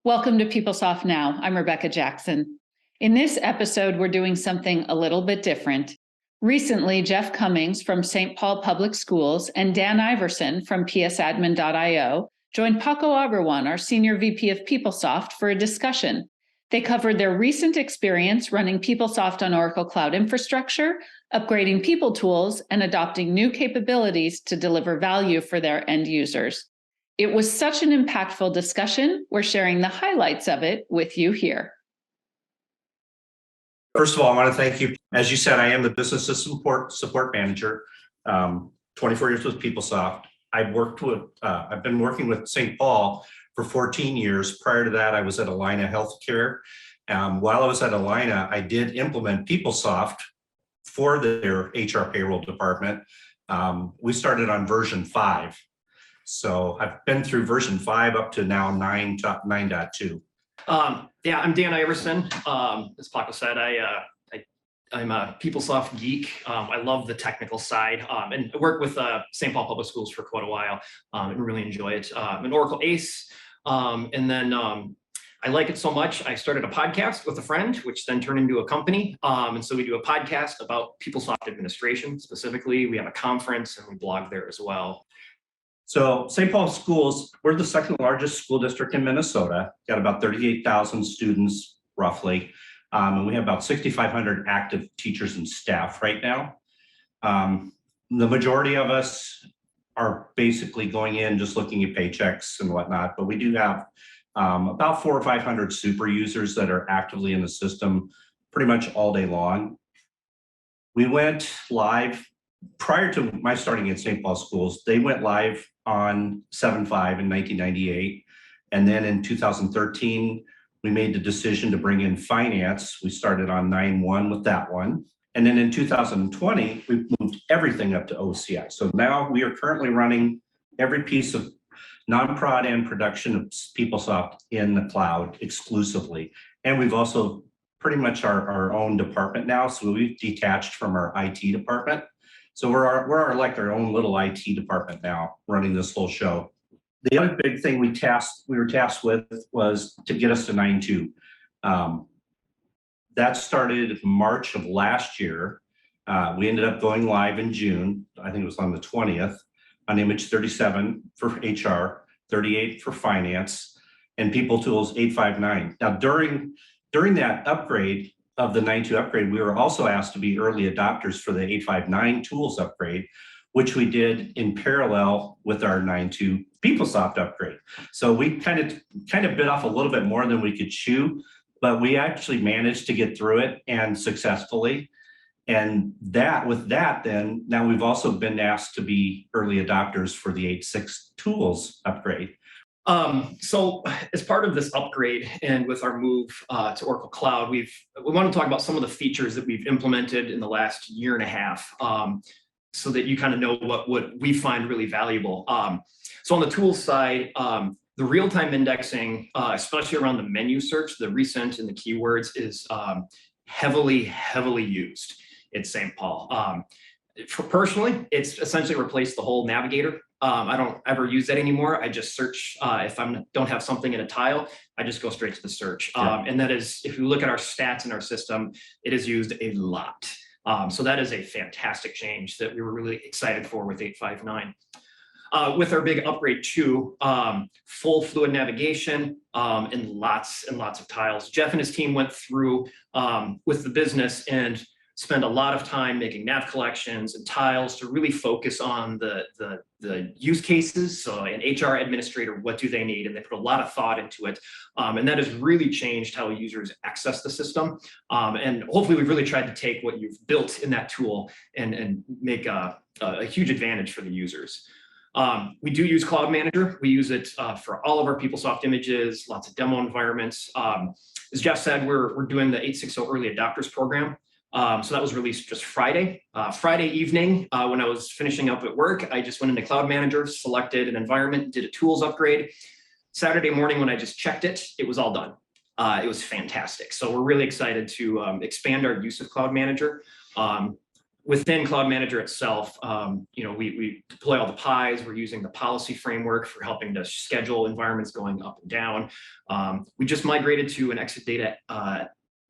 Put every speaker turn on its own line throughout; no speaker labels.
Welcome to PeopleSoft Now. I'm Rebecca Jackson. In this episode, we're doing something a little bit different. Recently, Jeff Cummings from St. Paul Public Schools and Dan Iverson from psadmin.io joined Paco Aberwan, our Senior VP of PeopleSoft, for a discussion. They covered their recent experience running PeopleSoft on Oracle Cloud Infrastructure, upgrading PeopleTools, and adopting new capabilities to deliver value for their end users. It was such an impactful discussion. We're sharing the highlights of it with you here.
First of all, I want to thank you. As you said, I am the business support manager, 24 years with PeopleSoft. I've been working with St. Paul for 14 years. Prior to that, I was at Allina Healthcare. While I was at Allina, I did implement PeopleSoft for their HR payroll department. We started on version 5. So I've been through version 5 up to now 9.2.
Yeah, I'm Dan Iverson. As Paco said, I'm a PeopleSoft geek. I love the technical side and I worked with St. Paul Public Schools for quite a while and really enjoy it. I'm an Oracle ace. And then I like it so much, I started a podcast with a friend, which then turned into a company. And so we do a podcast about PeopleSoft administration specifically. We have a conference and we blog there as well.
So St. Paul Schools, we're the second largest school district in Minnesota, got about 38,000 students roughly. And we have about 6,500 active teachers and staff right now. The majority of us are basically going in just looking at paychecks and whatnot, but we do have about 400 or 500 super users that are actively in the system pretty much all day long. We went live prior to my starting at St. Paul Schools. They went live on 7.5 in 1998. And then in 2013, we made the decision to bring in finance. We started on 9.1 with that one. And then in 2020, we moved everything up to OCI. So now we are currently running every piece of non-prod and production of PeopleSoft in the cloud exclusively. And we've also pretty much our own department now. So we've detached from our IT department. So we're like our own little IT department now, running this whole show. The other big thing we were tasked with was to get us to 9.2. That started March of last year. We ended up going live in June. I think it was on the 20th, on image 37 for HR, 38 for finance, and PeopleTools 8.5.9. Now during that upgrade, of the 9.2 upgrade, we were also asked to be early adopters for the 8.5.9 tools upgrade, which we did in parallel with our 9.2 PeopleSoft upgrade. So we kind of bit off a little bit more than we could chew, but we actually managed to get through it and successfully. And with that, then now we've also been asked to be early adopters for the 8.6 tools upgrade.
So as part of this upgrade and with our move to Oracle Cloud, we want to talk about some of the features that we've implemented in the last year and a half so that you kind of know what we find really valuable. So on the tools side, the real-time indexing, especially around the menu search, the recent and the keywords is heavily used at St. Paul. Personally, it's essentially replaced the whole navigator. I don't ever use that anymore. I just search. If I don't have something in a tile, I just go straight to the search. And that is, if you look at our stats in our system, it is used a lot. So that is a fantastic change that we were really excited for with 8.5.9. With our big upgrade too, full fluid navigation and lots of tiles. Jeff and his team went through with the business and spend a lot of time making nav collections and tiles to really focus on the use cases. So an HR administrator, what do they need? And they put a lot of thought into it. And that has really changed how users access the system. And hopefully we've really tried to take what you've built in that tool and make a huge advantage for the users. We do use Cloud Manager. We use it for all of our PeopleSoft images, lots of demo environments. As Jeff said, we're doing the 8.6.0 early adopters program. So that was released just Friday. Friday evening, when I was finishing up at work, I just went into Cloud Manager, selected an environment, did a tools upgrade. Saturday morning, when I just checked it, it was all done. It was fantastic. So we're really excited to expand our use of Cloud Manager. Within Cloud Manager itself, we deploy all the pies. We're using the policy framework for helping to schedule environments going up and down. We just migrated to an Exadata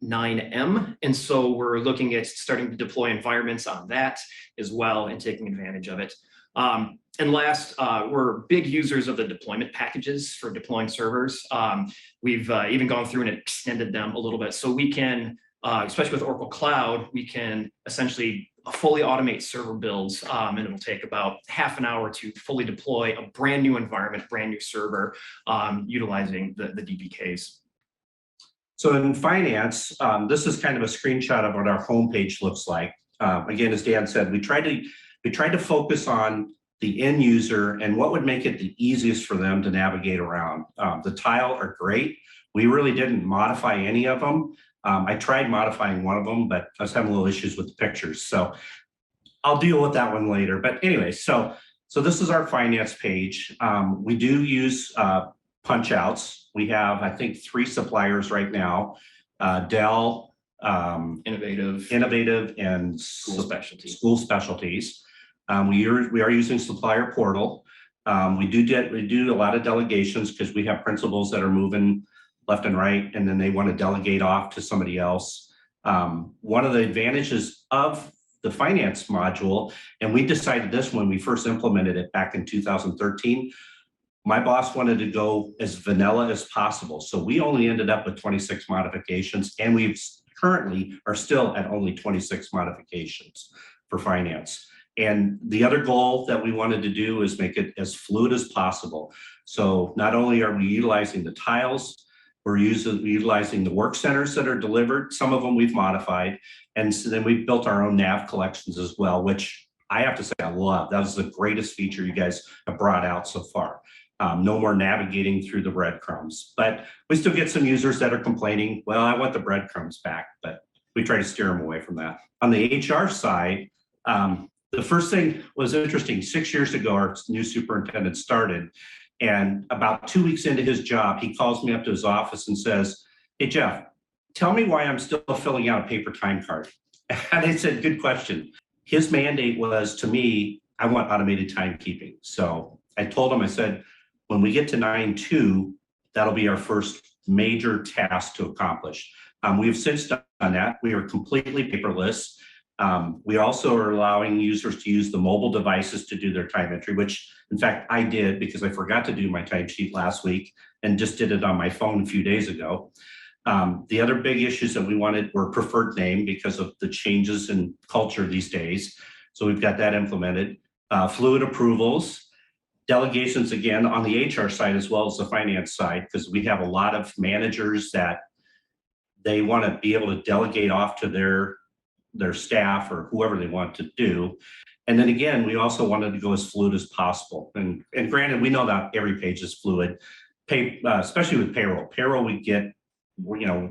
9M, and so we're looking at starting to deploy environments on that as well and taking advantage of it. And last, we're big users of the deployment packages for deploying servers. We've even gone through and extended them a little bit, so we can, especially with Oracle Cloud, we can essentially fully automate server builds, and it'll take about half an hour to fully deploy a brand new environment, brand new server, utilizing the DPKs.
So in finance, this is kind of a screenshot of what our homepage looks like. Again, as Dan said, we tried to focus on the end user and what would make it the easiest for them to navigate around. The tile are great. We really didn't modify any of them. I tried modifying one of them, but I was having a little issues with the pictures. So I'll deal with that one later. But anyway, so this is our finance page. We do use punch outs. We have, I think, 3 suppliers right now, Dell,
Innovative,
and
School Specialties.
We are using Supplier Portal. We do a lot of delegations because we have principals that are moving left and right, and then they want to delegate off to somebody else. One of the advantages of the finance module, and we decided this when we first implemented it back in 2013, my boss wanted to go as vanilla as possible. So we only ended up with 26 modifications, and we currently are still at only 26 modifications for finance. And the other goal that we wanted to do is make it as fluid as possible. So not only are we utilizing the tiles, we're utilizing the work centers that are delivered. Some of them we've modified. And so then we've built our own nav collections as well, which I have to say I love. That was the greatest feature you guys have brought out so far. No more navigating through the breadcrumbs. But we still get some users that are complaining, well, I want the breadcrumbs back, but we try to steer them away from that. On the HR side, the first thing was interesting. 6 years ago, our new superintendent started, and about 2 weeks into his job, he calls me up to his office and says, hey, Jeff, tell me why I'm still filling out a paper time card. And I said, good question. His mandate was, to me, I want automated timekeeping. So I told him, I said, when we get to 9.2, that'll be our first major task to accomplish. We have since done that. We are completely paperless. We also are allowing users to use the mobile devices to do their time entry, which in fact I did because I forgot to do my timesheet last week and just did it on my phone a few days ago. The other big issues that we wanted were preferred name because of the changes in culture these days. So we've got that implemented. Fluid approvals, delegations again on the HR side as well as the finance side, because we have a lot of managers that they want to be able to delegate off to their staff or whoever they want to do. And then again, we also wanted to go as fluid as possible. And granted, we know that every page is fluid, especially with payroll. Payroll, we get,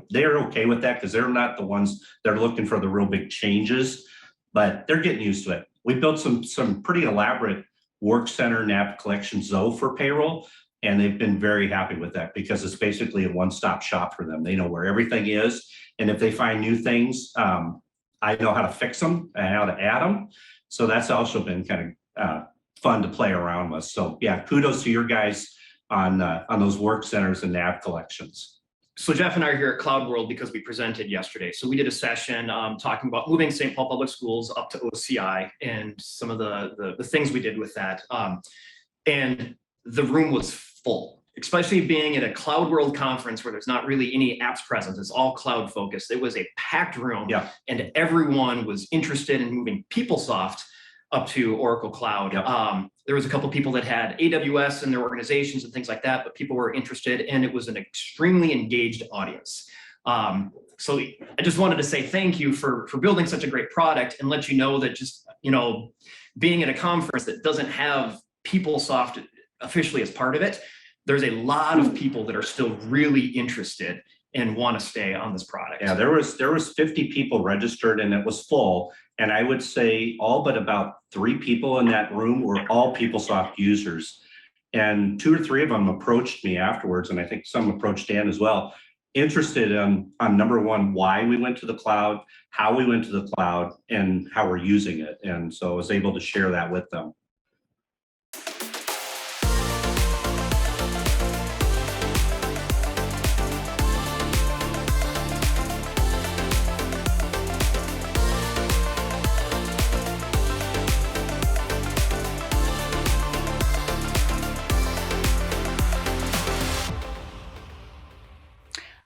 they're okay with that because they're not the ones that are looking for the real big changes, but they're getting used to it. We built some pretty elaborate work center nav collections though for payroll, and they've been very happy with that because it's basically a one-stop shop for them. They know where everything is, and if they find new things, I know how to fix them and how to add them. So that's also been kind of fun to play around with. So yeah, kudos to your guys on those work centers and nav collections.
So Jeff and I are here at Cloud World because we presented yesterday. So we did a session talking about moving St. Paul Public Schools up to OCI and some of the things we did with that. And the room was full, especially being at a Cloud World conference where there's not really any apps present. It's all cloud focused. It was a packed room,
yeah.
And everyone was interested in moving PeopleSoft up to Oracle Cloud.
Yeah.
There was a couple people that had AWS in their organizations and things like that, but people were interested, and it was an extremely engaged audience. So I just wanted to say thank you for building such a great product and let you know that just, being at a conference that doesn't have PeopleSoft officially as part of it, there's a lot of people that are still really interested and want to stay on this product.
Yeah, there was 50 people registered and it was full. And I would say all but about 3 people in that room were all PeopleSoft users. And 2 or 3 of them approached me afterwards, and I think some approached Dan as well. interested on number one, why we went to the cloud, how we went to the cloud, and how we're using it. And so I was able to share that with them.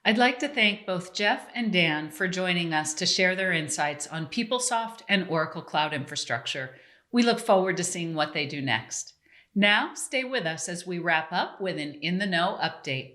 I'd like to thank both Jeff and Dan for joining us to share their insights on PeopleSoft and Oracle Cloud Infrastructure. We look forward to seeing what they do next. Now, stay with us as we wrap up with an In the Know update.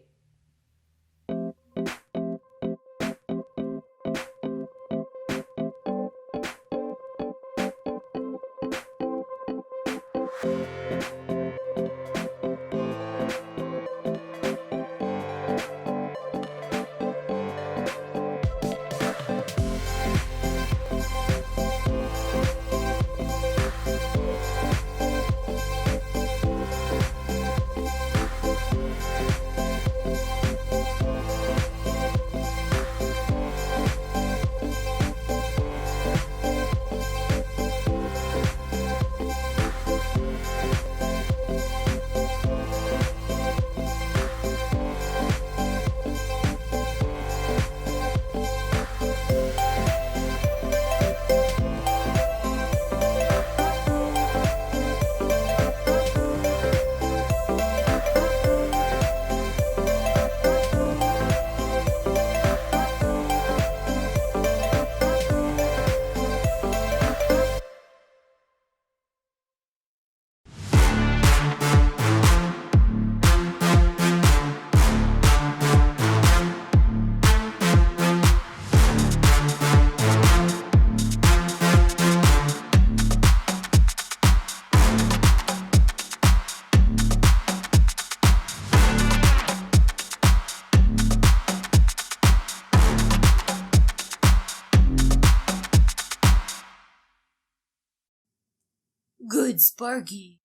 Good, Sparky.